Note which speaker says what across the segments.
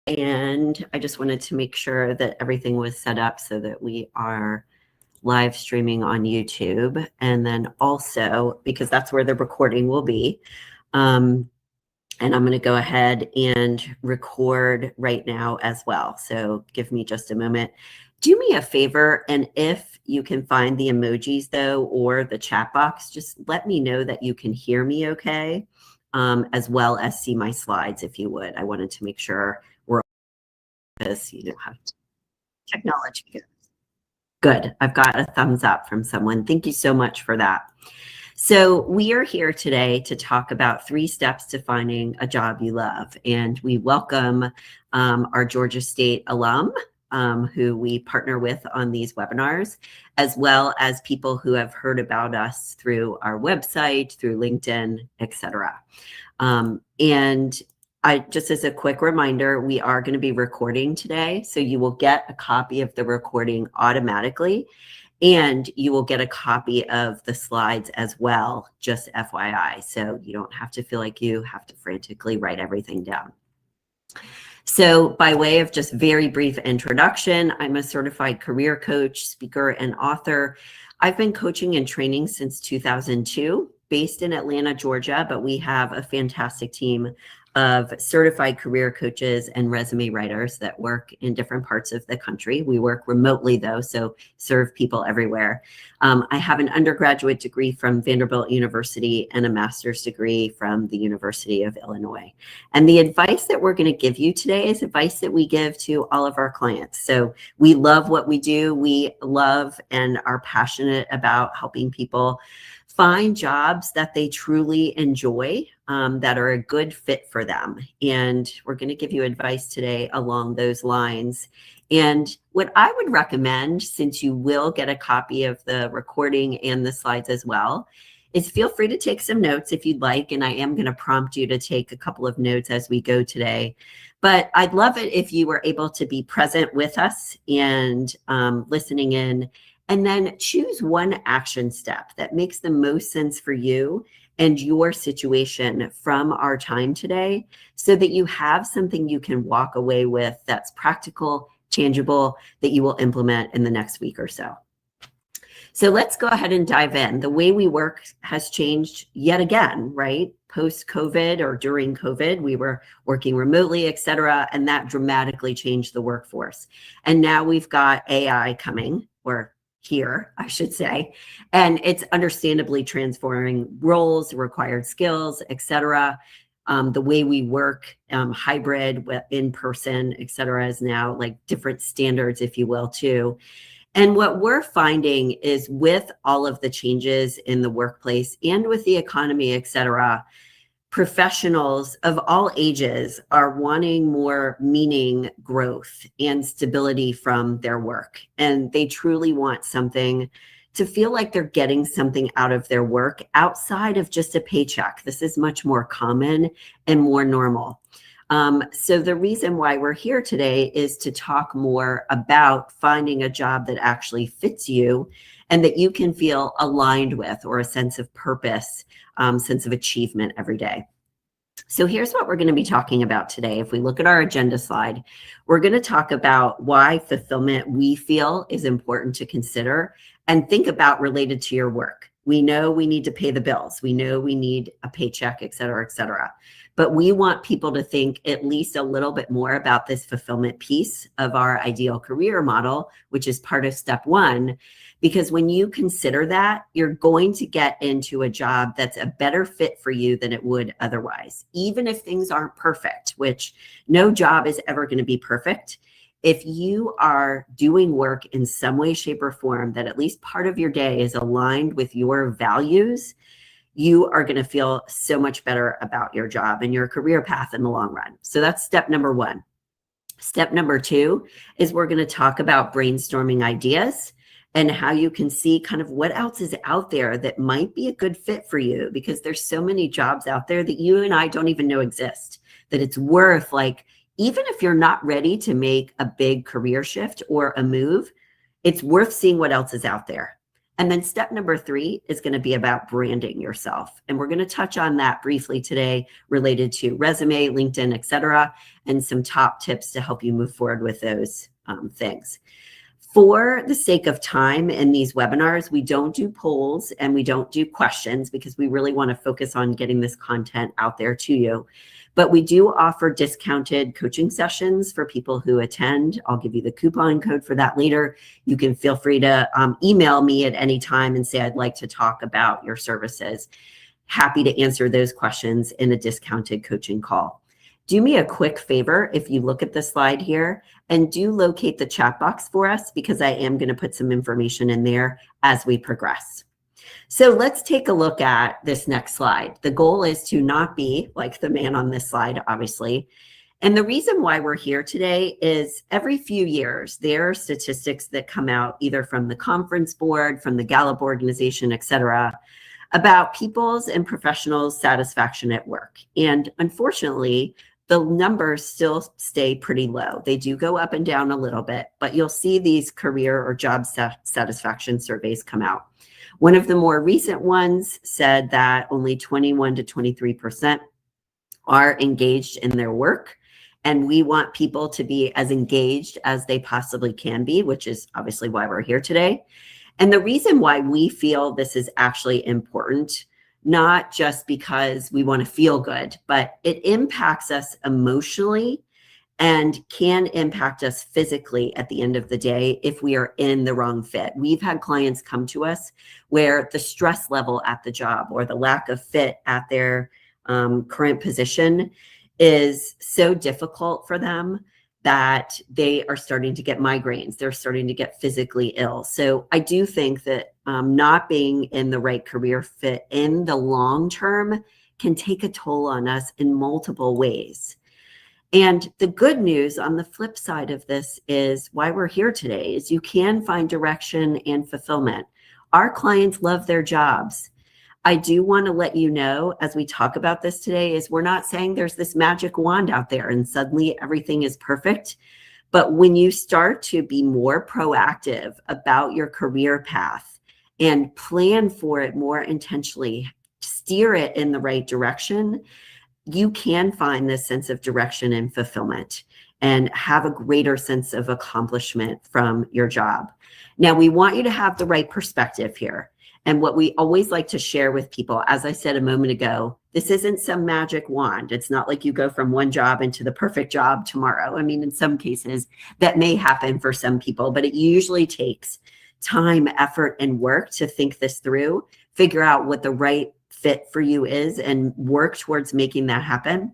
Speaker 1: And I just wanted to make sure that everything was set up so that we are live streaming on YouTube. And then also, because that's where the recording will be, and I'm going to go ahead and record right now as well. So give me just a moment. Do me a favor, and if you can find the emojis though, or the chat box, just let me know that you can hear me okay, as well as see my slides if you would. I wanted to make sure we're, because you know how technology goes. Good. I've got a thumbs up from someone. Thank you so much for that. So we are here today to talk about 3 steps to finding a job you love. And we welcome our Georgia State alum who we partner with on these webinars, as well as people who have heard about us through our website, through LinkedIn, etc. And just as a quick reminder, we are going to be recording today. So you will get a copy of the recording automatically. And you will get a copy of the slides as well, just FYI. So you don't have to feel like you have to frantically write everything down. So by way of just very brief introduction, I'm a certified career coach, speaker, and author. I've been coaching and training since 2002, based in Atlanta, Georgia, but we have a fantastic team of certified career coaches and resume writers that work in different parts of the country. We work remotely though, so serve people everywhere. I have an undergraduate degree from Vanderbilt University and a master's degree from the University of Illinois. And the advice that we're going to give you today is advice that we give to all of our clients. So we love what we do. We love and are passionate about helping people find jobs that they truly enjoy, that are a good fit for them. And we're going to give you advice today along those lines. And what I would recommend, since you will get a copy of the recording and the slides as well, is feel free to take some notes if you'd like. And I am going to prompt you to take a couple of notes as we go today. But I'd love it if you were able to be present with us and listening in. And then choose one action step that makes the most sense for you and your situation from our time today, so that you have something you can walk away with that's practical, tangible, that you will implement in the next week or so. So let's go ahead and dive in. The way we work has changed yet again, right? Post-COVID or during COVID, we were working remotely, et cetera, and that dramatically changed the workforce. And now we've got AI coming, or here, I should say, and it's understandably transforming roles, required skills, et cetera. The way we work, hybrid, in person, et cetera, is now like different standards, if you will, too. And what we're finding is with all of the changes in the workplace and with the economy, et cetera, professionals of all ages are wanting more meaning, growth, and stability from their work. And they truly want something to feel like they're getting something out of their work outside of just a paycheck. This is much more common and more normal. So the reason why we're here today is to talk more about finding a job that actually fits you and that you can feel aligned with, or a sense of purpose, sense of achievement every day. So here's what we're going to be talking about today. If we look at our agenda slide, we're going to talk about why fulfillment we feel is important to consider and think about related to your work. We know we need to pay the bills. We know we need a paycheck, et cetera, et cetera. But we want people to think at least a little bit more about this fulfillment piece of our ideal career model, which is part of step 1. Because when you consider that, you're going to get into a job that's a better fit for you than it would otherwise, even if things aren't perfect, which no job is ever going to be perfect. If you are doing work in some way, shape, or form that at least part of your day is aligned with your values, you are going to feel so much better about your job and your career path in the long run. So that's step number 1. Step number 2 is we're going to talk about brainstorming ideas and how you can see kind of what else is out there that might be a good fit for you, because there's so many jobs out there that you and I don't even know exist, that it's worth, like, even if you're not ready to make a big career shift or a move, it's worth seeing what else is out there. And then step number 3 is going to be about branding yourself. And we're going to touch on that briefly today related to resume, LinkedIn, etc., and some top tips to help you move forward with those things. For the sake of time in these webinars, we don't do polls and we don't do questions because we really want to focus on getting this content out there to you. But we do offer discounted coaching sessions for people who attend. I'll give you the coupon code for that later. You can feel free to email me at any time and say, I'd like to talk about your services. Happy to answer those questions in a discounted coaching call. Do me a quick favor if you look at the slide here and do locate the chat box for us, because I am going to put some information in there as we progress. So let's take a look at this next slide. The goal is to not be like the man on this slide, obviously. And the reason why we're here today is every few years, there are statistics that come out either from the conference board, from the Gallup organization, et cetera, about people's and professionals' satisfaction at work. And unfortunately, the numbers still stay pretty low. They do go up and down a little bit, but you'll see these career or job satisfaction surveys come out. One of the more recent ones said that only 21 to 23% are engaged in their work. And we want people to be as engaged as they possibly can be, which is obviously why we're here today. And the reason why we feel this is actually important, not just because we want to feel good, but it impacts us emotionally and can impact us physically at the end of the day if we are in the wrong fit. We've had clients come to us where the stress level at the job or the lack of fit at their current position is so difficult for them that they are starting to get migraines. They're starting to get physically ill. So I do think that not being in the right career fit in the long term can take a toll on us in multiple ways. And the good news on the flip side of this is why we're here today is you can find direction and fulfillment. Our clients love their jobs. I do want to let you know as we talk about this today is we're not saying there's this magic wand out there and suddenly everything is perfect. But when you start to be more proactive about your career path and plan for it more intentionally, steer it in the right direction, you can find this sense of direction and fulfillment and have a greater sense of accomplishment from your job. Now, we want you to have the right perspective here. And what we always like to share with people, as I said a moment ago, this isn't some magic wand. It's not like you go from one job into the perfect job tomorrow. I mean, in some cases that may happen for some people, but it usually takes time, effort, and work to think this through, figure out what the right fit for you is and work towards making that happen.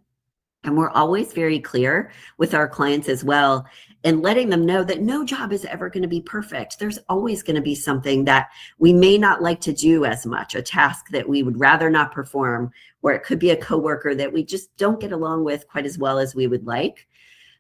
Speaker 1: And we're always very clear with our clients as well and letting them know that no job is ever going to be perfect. There's always going to be something that we may not like to do as much, a task that we would rather not perform, or it could be a coworker that we just don't get along with quite as well as we would like.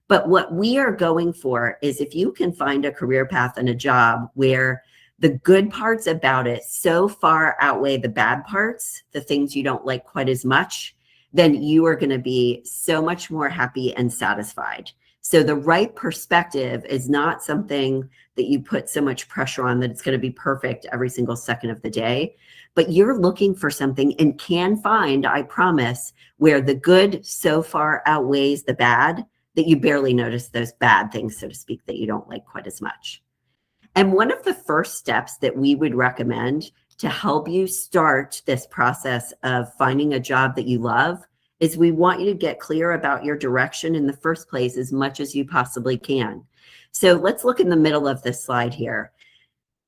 Speaker 1: But what we are going for is if you can find a career path and a job where the good parts about it so far outweigh the bad parts, the things you don't like quite as much, then you are going to be so much more happy and satisfied. So the right perspective is not something that you put so much pressure on that it's going to be perfect every single second of the day, but you're looking for something and can find, I promise, where the good so far outweighs the bad that you barely notice those bad things, so to speak, that you don't like quite as much. And one of the first steps that we would recommend to help you start this process of finding a job that you love is we want you to get clear about your direction in the first place as much as you possibly can. So let's look in the middle of this slide here.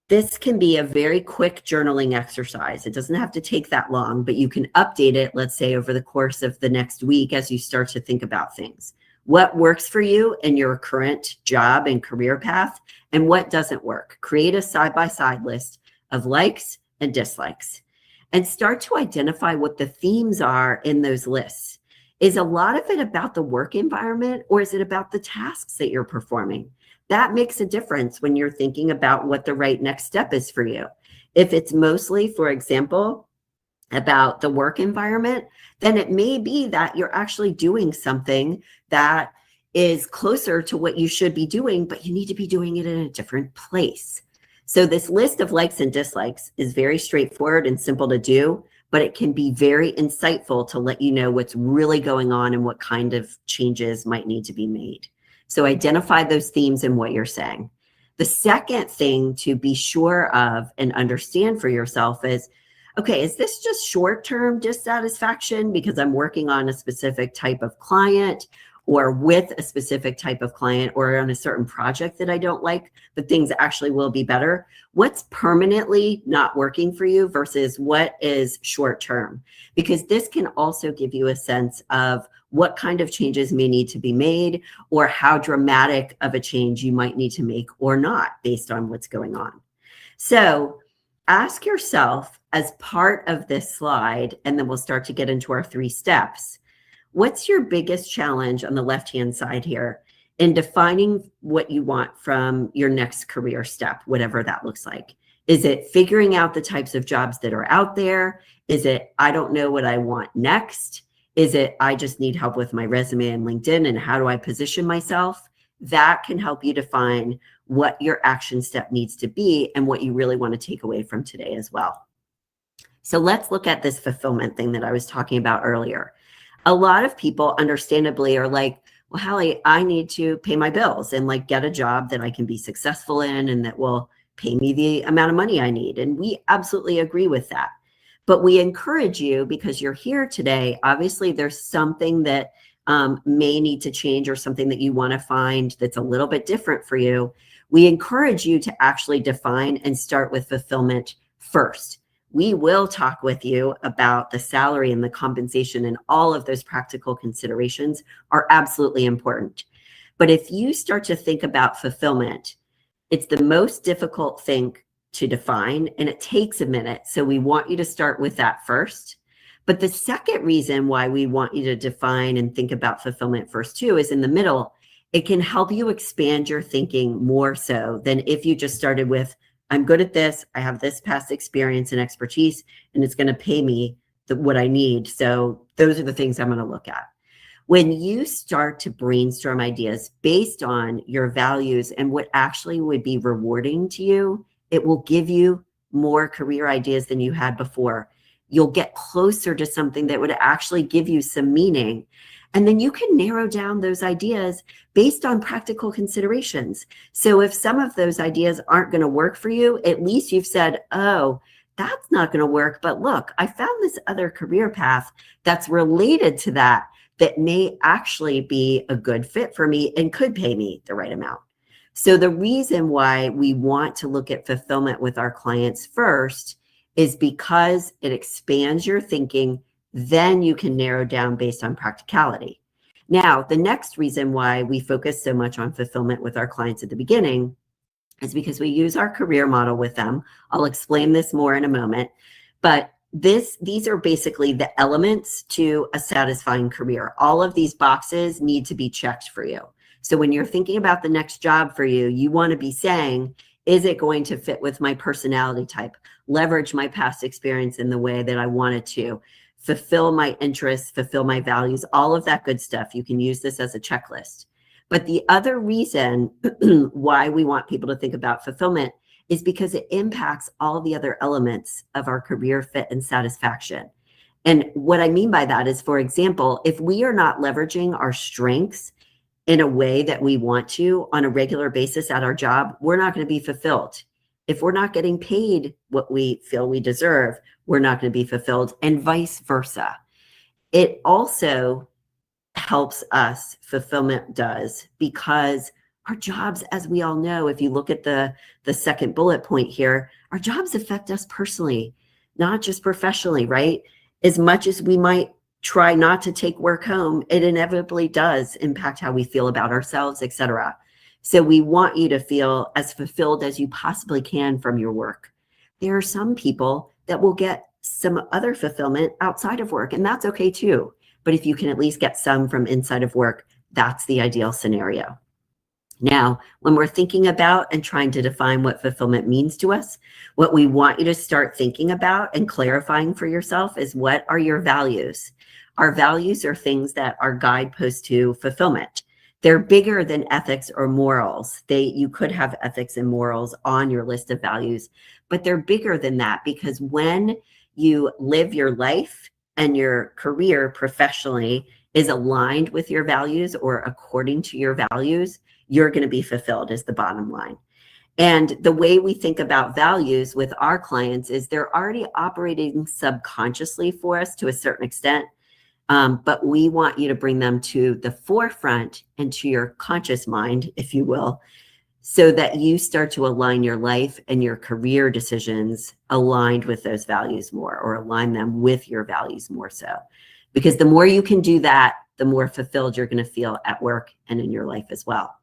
Speaker 1: This can be a very quick journaling exercise. It doesn't have to take that long, but you can update it, let's say, over the course of the next week as you start to think about things. What works for you in your current job and career path, and what doesn't work? Create a side-by-side list of likes and dislikes and start to identify what the themes are in those lists. Is a lot of it about the work environment, or is it about the tasks that you're performing? That makes a difference when you're thinking about what the right next step is for you. If it's mostly, for example, about the work environment, then it may be that you're actually doing something that is closer to what you should be doing, but you need to be doing it in a different place. So this list of likes and dislikes is very straightforward and simple to do, but it can be very insightful to let you know what's really going on and what kind of changes might need to be made. So identify those themes in what you're saying. The second thing to be sure of and understand for yourself is, okay, is this just short-term dissatisfaction because I'm working on a specific type of client or with a specific type of client or on a certain project that I don't like, but things actually will be better? What's permanently not working for you versus what is short-term? Because this can also give you a sense of what kind of changes may need to be made or how dramatic of a change you might need to make or not based on what's going on. So ask yourself as part of this slide, and then we'll start to get into our 3 steps. What's your biggest challenge on the left-hand side here in defining what you want from your next career step, whatever that looks like? Is it figuring out the types of jobs that are out there? Is it, I don't know what I want next? Is it, I just need help with my resume and LinkedIn and how do I position myself? That can help you define what your action step needs to be and what you really want to take away from today as well. So let's look at this fulfillment thing that I was talking about earlier. A lot of people understandably are like, well, Hallie, I need to pay my bills and like get a job that I can be successful in and that will pay me the amount of money I need. And we absolutely agree with that. But we encourage you, because you're here today, obviously there's something that may need to change or something that you want to find that's a little bit different for you. We encourage you to actually define and start with fulfillment first. We will talk with you about the salary and the compensation, and all of those practical considerations are absolutely important. But if you start to think about fulfillment, it's the most difficult thing to define, and it takes a minute. So we want you to start with that first. But the second reason why we want you to define and think about fulfillment first too is in the middle. It can help you expand your thinking more so than if you just started with, I'm good at this, I have this past experience and expertise, and it's going to pay me what I need. So those are the things I'm going to look at. When you start to brainstorm ideas based on your values and what actually would be rewarding to you, it will give you more career ideas than you had before. You'll get closer to something that would actually give you some meaning. And then you can narrow down those ideas based on practical considerations. So if some of those ideas aren't going to work for you, at least you've said, oh, that's not going to work. But look, I found this other career path that's related to that may actually be a good fit for me and could pay me the right amount. So the reason why we want to look at fulfillment with our clients first is because it expands your thinking. Then you can narrow down based on practicality. Now, the next reason why we focus so much on fulfillment with our clients at the beginning is because we use our career model with them. I'll explain this more in a moment, but these are basically the elements to a satisfying career. All of these boxes need to be checked for you. So when you're thinking about the next job for you, you want to be saying, is it going to fit with my personality type, leverage my past experience in the way that I want it to, fulfill my interests, fulfill my values, all of that good stuff. You can use this as a checklist. But the other reason why we want people to think about fulfillment is because it impacts all the other elements of our career fit and satisfaction. And what I mean by that is, for example, if we are not leveraging our strengths in a way that we want to on a regular basis at our job, we're not going to be fulfilled. If we're not getting paid what we feel we deserve, we're not going to be fulfilled, and vice versa. It also helps us, fulfillment does, because our jobs, as we all know, if you look at the second bullet point here, our jobs affect us personally, not just professionally, right? As much as we might try not to take work home, it inevitably does impact how we feel about ourselves, etc. So we want you to feel as fulfilled as you possibly can from your work. There are some people that will get some other fulfillment outside of work, and that's okay too. But if you can at least get some from inside of work, that's the ideal scenario. Now, when we're thinking about and trying to define what fulfillment means to us, what we want you to start thinking about and clarifying for yourself is, what are your values? Our values are things that are guideposts to fulfillment. They're bigger than ethics or morals. You could have ethics and morals on your list of values, but they're bigger than that, because when you live your life and your career professionally is aligned with your values or according to your values, you're going to be fulfilled, is the bottom line. And the way we think about values with our clients is they're already operating subconsciously for us to a certain extent. But we want you to bring them to the forefront and to your conscious mind, if you will, so that you start to align your life and your career decisions aligned with those values more, or align them with your values more so. Because the more you can do that, the more fulfilled you're going to feel at work and in your life as well.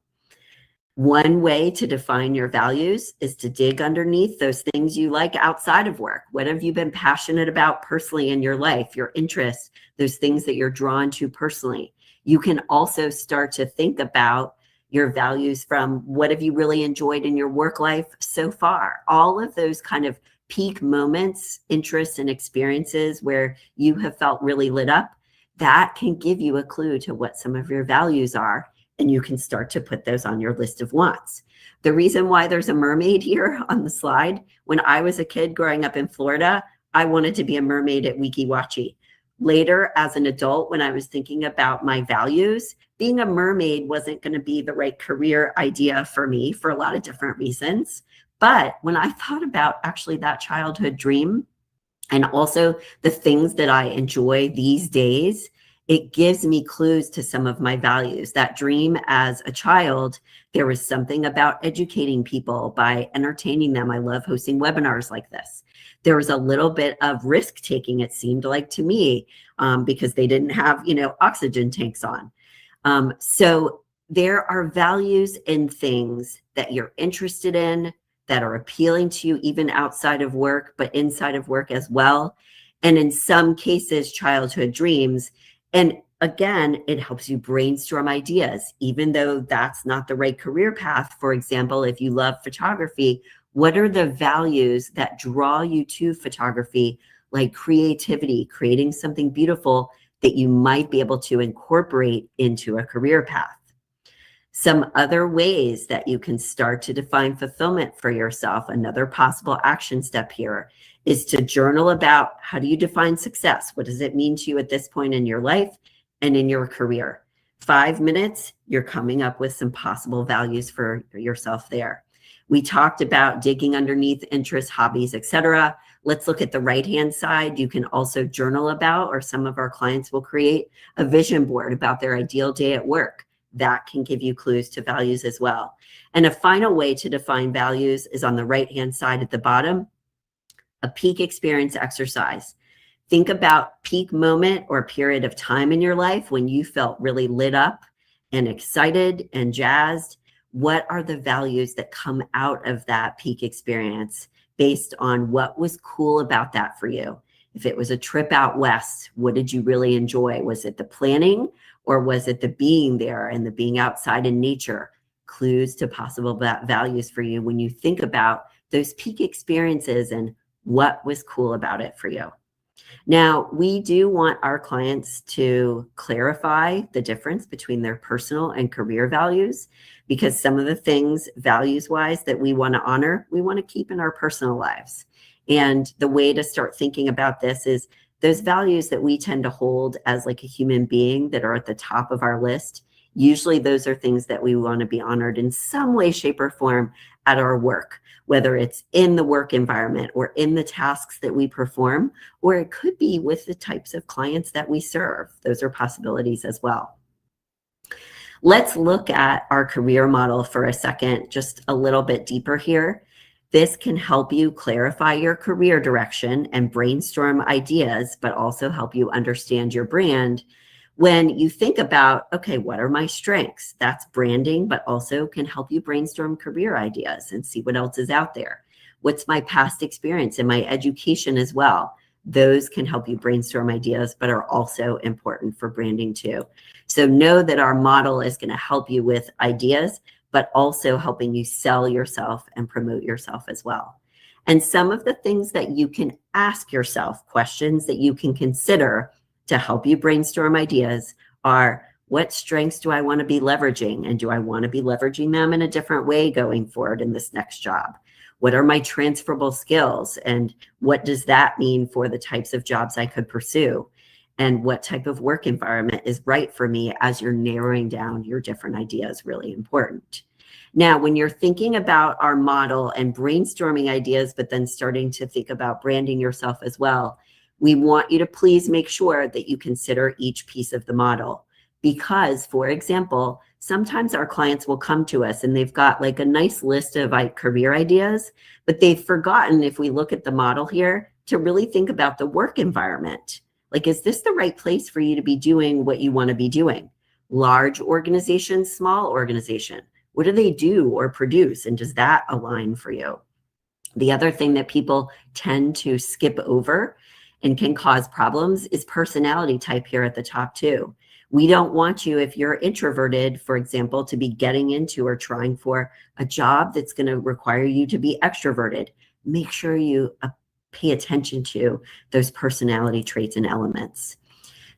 Speaker 1: One way to define your values is to dig underneath those things you like outside of work. What have you been passionate about personally in your life, your interests, those things that you're drawn to personally? You can also start to think about your values from what have you really enjoyed in your work life so far? All of those kind of peak moments, interests, and experiences where you have felt really lit up, that can give you a clue to what some of your values are. And you can start to put those on your list of wants. The reason why there's a mermaid here on the slide, when I was a kid growing up in Florida, I wanted to be a mermaid at Weeki Wachee. Later, as an adult, when I was thinking about my values, being a mermaid wasn't going to be the right career idea for me for a lot of different reasons. But when I thought about actually that childhood dream and also the things that I enjoy these days, it gives me clues to some of my values. That dream as a child, there was something about educating people by entertaining them. I love hosting webinars like this. There was a little bit of risk taking, it seemed like to me, because they didn't have, oxygen tanks on. So there are values in things that you're interested in, that are appealing to you, even outside of work, but inside of work as well. And in some cases, childhood dreams. And again, it helps you brainstorm ideas, even though that's not the right career path. For example, if you love photography, what are the values that draw you to photography, like creativity, creating something beautiful that you might be able to incorporate into a career path? Some other ways that you can start to define fulfillment for yourself, another possible action step here, is to journal about how do you define success? What does it mean to you at this point in your life and in your career? 5 minutes, you're coming up with some possible values for yourself there. We talked about digging underneath interests, hobbies, etc. Let's look at the right-hand side. You can also journal about, or some of our clients will create a vision board about their ideal day at work. That can give you clues to values as well. And a final way to define values is on the right-hand side at the bottom, a peak experience exercise. Think about peak moment or period of time in your life when you felt really lit up and excited and jazzed. What are the values that come out of that peak experience based on what was cool about that for you? If it was a trip out west, what did you really enjoy? Was it the planning, or was it the being there and the being outside in nature? Clues to possible values for you when you think about those peak experiences and what was cool about it for you. Now, we do want our clients to clarify the difference between their personal and career values, because some of the things values-wise that we want to honor, we want to keep in our personal lives. And the way to start thinking about this is those values that we tend to hold as like a human being that are at the top of our list. Usually those are things that we want to be honored in some way, shape, or form at our work, whether it's in the work environment or in the tasks that we perform, or it could be with the types of clients that we serve. Those are possibilities as well. Let's look at our career model for a second, just a little bit deeper here. This can help you clarify your career direction and brainstorm ideas, but also help you understand your brand. When you think about, okay, what are my strengths? That's branding, but also can help you brainstorm career ideas and see what else is out there. What's my past experience and my education as well? Those can help you brainstorm ideas, but are also important for branding too. So know that our model is going to help you with ideas, but also helping you sell yourself and promote yourself as well. And some of the things that you can ask yourself, questions that you can consider to help you brainstorm ideas, are What strengths do I want to be leveraging? And do I want to be leveraging them in a different way going forward in this next job? What are my transferable skills? And what does that mean for the types of jobs I could pursue? And what type of work environment is right for me as you're narrowing down your different ideas, really important. Now, when you're thinking about our model and brainstorming ideas, but then starting to think about branding yourself as well, we want you to please make sure that you consider each piece of the model. Because, for example, sometimes our clients will come to us and they've got like a nice list of career ideas, but they've forgotten, if we look at the model here, to really think about the work environment. Like, is this the right place for you to be doing what you want to be doing? Large organization, small organization. What do they do or produce? And does that align for you? The other thing that people tend to skip over and can cause problems is personality type here at the top too. We don't want you, if you're introverted, for example, to be getting into or trying for a job that's going to require you to be extroverted. Make sure you pay attention to those personality traits and elements.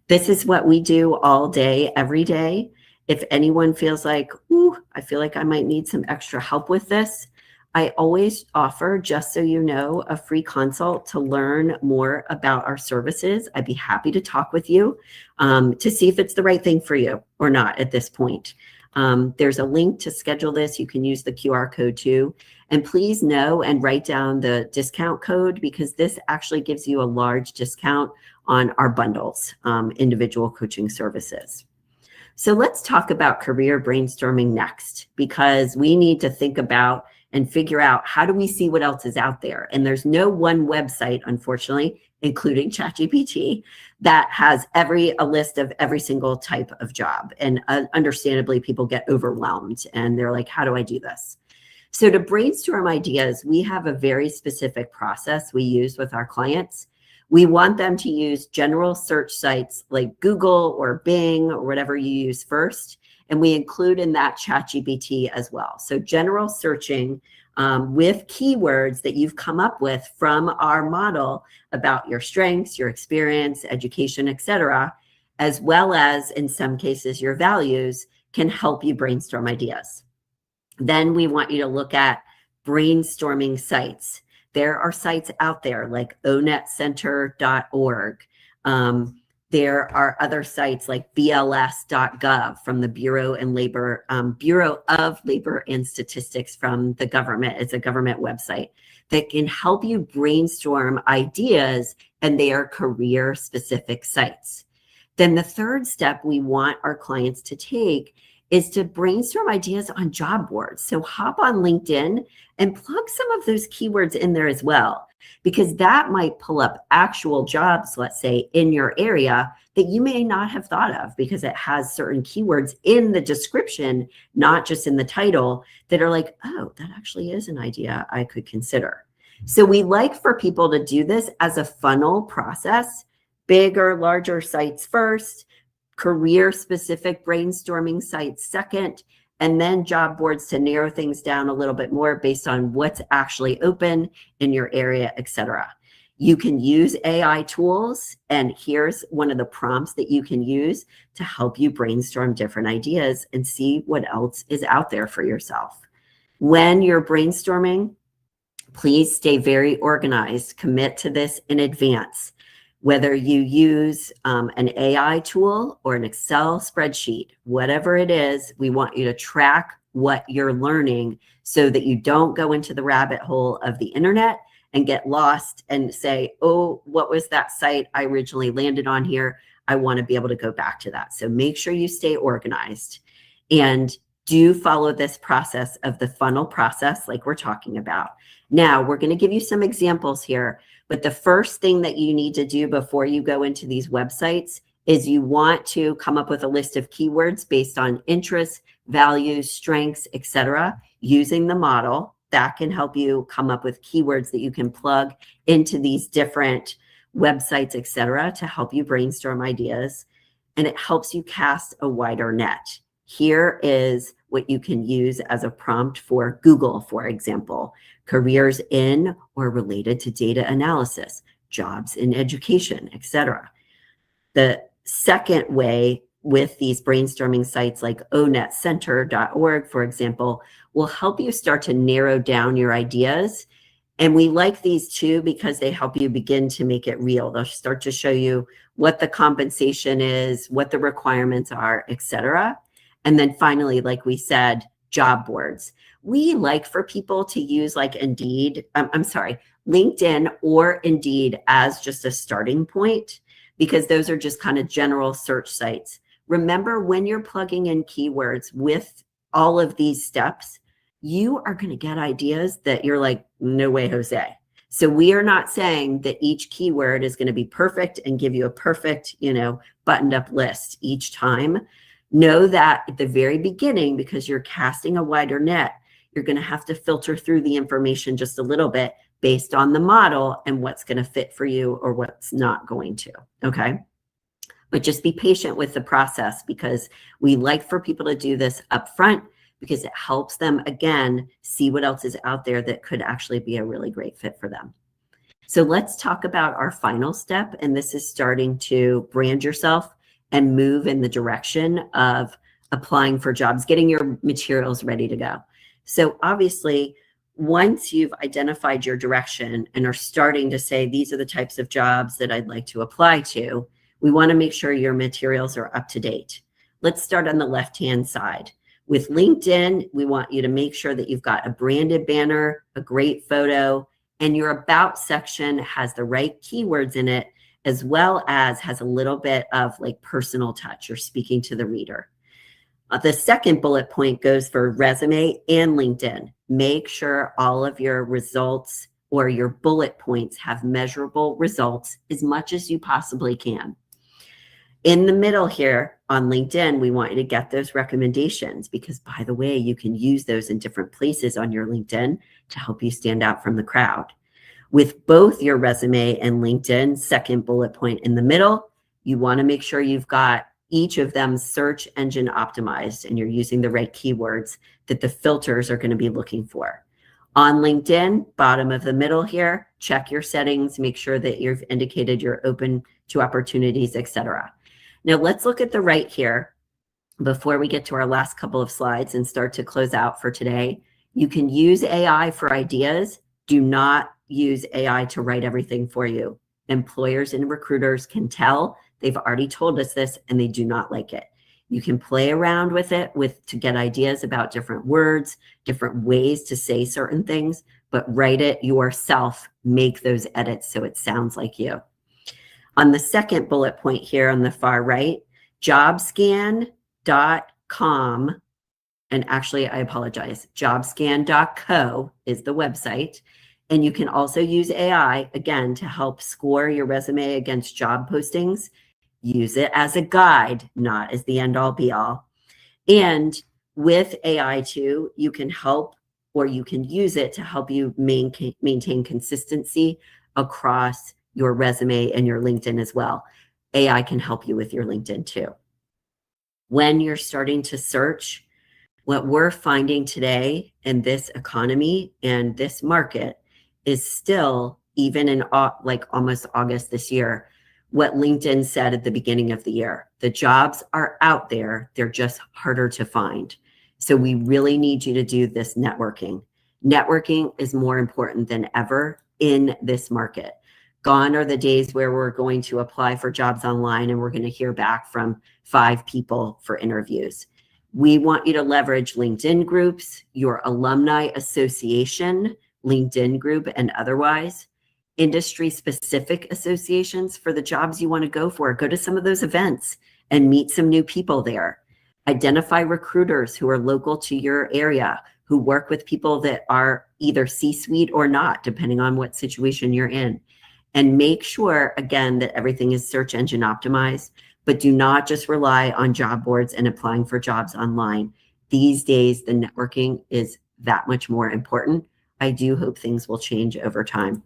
Speaker 1: This is what we do all day, every day. If anyone feels like, ooh, I feel like I might need some extra help with this, I always offer, just so you know, a free consult to learn more about our services. I'd be happy to talk with you to see if it's the right thing for you or not at this point. There's a link to schedule this. You can use the QR code too. And please know and write down the discount code, because this actually gives you a large discount on our bundles, individual coaching services. So let's talk about career brainstorming next, because we need to think about and figure out, how do we see what else is out there? And there's no one website, unfortunately, including ChatGPT, that has a list of every single type of job. And understandably, people get overwhelmed and they're like, how do I do this? So to brainstorm ideas, we have a very specific process we use with our clients. We want them to use general search sites like Google or Bing or whatever you use first. And we include in that ChatGPT as well. So general searching with keywords that you've come up with from our model about your strengths, your experience, education, etc., as well as, in some cases, your values, can help you brainstorm ideas. Then we want you to look at brainstorming sites. There are sites out there like onetcenter.org. There are other sites like bls.gov from the Bureau of Labor and Statistics from the government. It's a government website that can help you brainstorm ideas, and they are career-specific sites. Then the third step we want our clients to take is to brainstorm ideas on job boards. So hop on LinkedIn and plug some of those keywords in there as well, because that might pull up actual jobs, let's say, in your area that you may not have thought of, because it has certain keywords in the description, not just in the title, that are like, oh, that actually is an idea I could consider. So we like for people to do this as a funnel process, bigger, larger sites first, career-specific brainstorming sites second, and then job boards to narrow things down a little bit more based on what's actually open in your area, etc. You can use AI tools, and here's one of the prompts that you can use to help you brainstorm different ideas and see what else is out there for yourself. When you're brainstorming, please stay very organized. Commit to this in advance. Whether you use an AI tool or an Excel spreadsheet, whatever it is, we want you to track what you're learning so that you don't go into the rabbit hole of the internet and get lost and say, oh, what was that site I originally landed on here? I want to be able to go back to that. So make sure you stay organized and do follow this process of the funnel process like we're talking about. Now, we're going to give you some examples here. But the first thing that you need to do before you go into these websites is you want to come up with a list of keywords based on interests, values, strengths, etc. Using the model. That can help you come up with keywords that you can plug into these different websites, etc., to help you brainstorm ideas. And it helps you cast a wider net. Here is what you can use as a prompt for Google, for example: careers in or related to data analysis, jobs in education, etc. The second way with these brainstorming sites like onetcenter.org, for example, will help you start to narrow down your ideas. And we like these too because they help you begin to make it real. They'll start to show you what the compensation is, what the requirements are, etc. And then finally, like we said, job boards. We like for people to use like LinkedIn or Indeed as just a starting point, because those are just kind of general search sites. Remember, when you're plugging in keywords with all of these steps, you are going to get ideas that you're like, no way, Jose. So we are not saying that each keyword is going to be perfect and give you a perfect, buttoned up list each time. Know that at the very beginning, because you're casting a wider net, you're going to have to filter through the information just a little bit based on the model and what's going to fit for you or what's not going to. Okay. But just be patient with the process, because we like for people to do this up front, because it helps them, again, see what else is out there that could actually be a really great fit for them. So let's talk about our final step. And this is starting to brand yourself and move in the direction of applying for jobs, getting your materials ready to go. So obviously, once you've identified your direction and are starting to say, these are the types of jobs that I'd like to apply to, we want to make sure your materials are up to date. Let's start on the left-hand side. With LinkedIn, we want you to make sure that you've got a branded banner, a great photo, and your about section has the right keywords in it, as well as has a little bit of like personal touch or speaking to the reader. The second bullet point goes for resume and LinkedIn. Make sure all of your results or your bullet points have measurable results as much as you possibly can. In the middle here on LinkedIn, we want you to get those recommendations, because, by the way, you can use those in different places on your LinkedIn to help you stand out from the crowd. With both your resume and LinkedIn, second bullet point in the middle, you want to make sure you've got each of them search engine optimized and you're using the right keywords that the filters are going to be looking for. On LinkedIn, bottom of the middle here, check your settings, make sure that you've indicated you're open to opportunities, etc. Now let's look at the right here before we get to our last couple of slides and start to close out for today. You can use AI for ideas. Do not use AI to write everything for you. Employers and recruiters can tell. They've already told us this, and they do not like it. You can play around with it to get ideas about different words, different ways to say certain things, but write it yourself. Make those edits so it sounds like you. On the second bullet point here on the far right, jobscan.com, and actually I apologize, jobscan.co is the website. And you can also use AI, again, to help score your resume against job postings. Use it as a guide, not as the end-all be-all. And with AI too, you can help, or you can use it to help you maintain consistency across your resume and your LinkedIn as well. AI can help you with your LinkedIn too. When you're starting to search, what we're finding today in this economy and this market is still, even in like almost August this year, what LinkedIn said at the beginning of the year. The jobs are out there, they're just harder to find. So we really need you to do this networking. Networking is more important than ever in this market. Gone are the days where we're going to apply for jobs online and we're going to hear back from 5 people for interviews. We want you to leverage LinkedIn groups, your alumni association, LinkedIn group, and otherwise, industry-specific associations for the jobs you want to go for. Go to some of those events and meet some new people there. Identify recruiters who are local to your area, who work with people that are either C-suite or not, depending on what situation you're in. And make sure, again, that everything is search engine optimized, but do not just rely on job boards and applying for jobs online. These days, the networking is that much more important. I do hope things will change over time.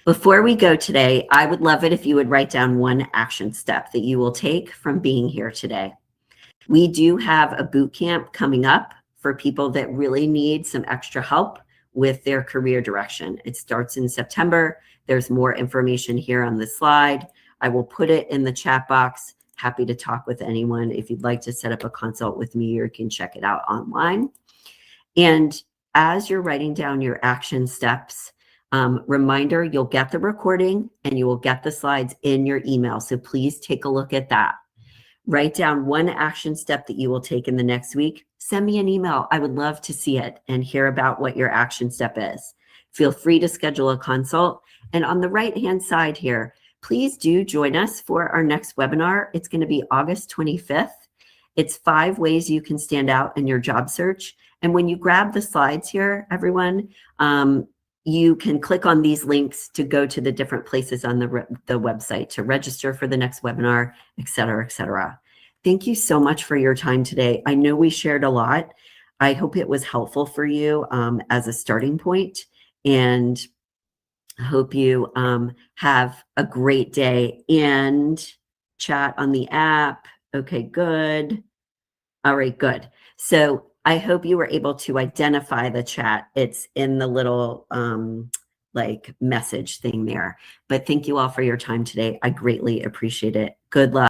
Speaker 1: Before we go today, I would love it if you would write down one action step that you will take from being here today. We do have a boot camp coming up for people that really need some extra help with their career direction. It starts in September. There's more information here on the slide. I will put it in the chat box. happy to talk with anyone. If you'd like to set up a consult with me, you can check it out online. And as you're writing down your action steps, reminder, you'll get the recording and you will get the slides in your email. So please take a look at that. Write down one action step that you will take in the next week. Send me an email. I would love to see it and hear about what your action step is. Feel free to schedule a consult. And on the right-hand side here, please do join us for our next webinar. It's going to be August 25th. It's 5 ways you can stand out in your job search. And when you grab the slides here, everyone, you can click on these links to go to the different places on the website to register for the next webinar, et cetera, et cetera. Thank you so much for your time today. I know we shared a lot. I hope it was helpful for you as a starting point, and I hope you have a great day. And chat on the app. Okay, good. All right, good. So I hope you were able to identify the chat. It's in the little like message thing there. But thank you all for your time today. I greatly appreciate it. Good luck.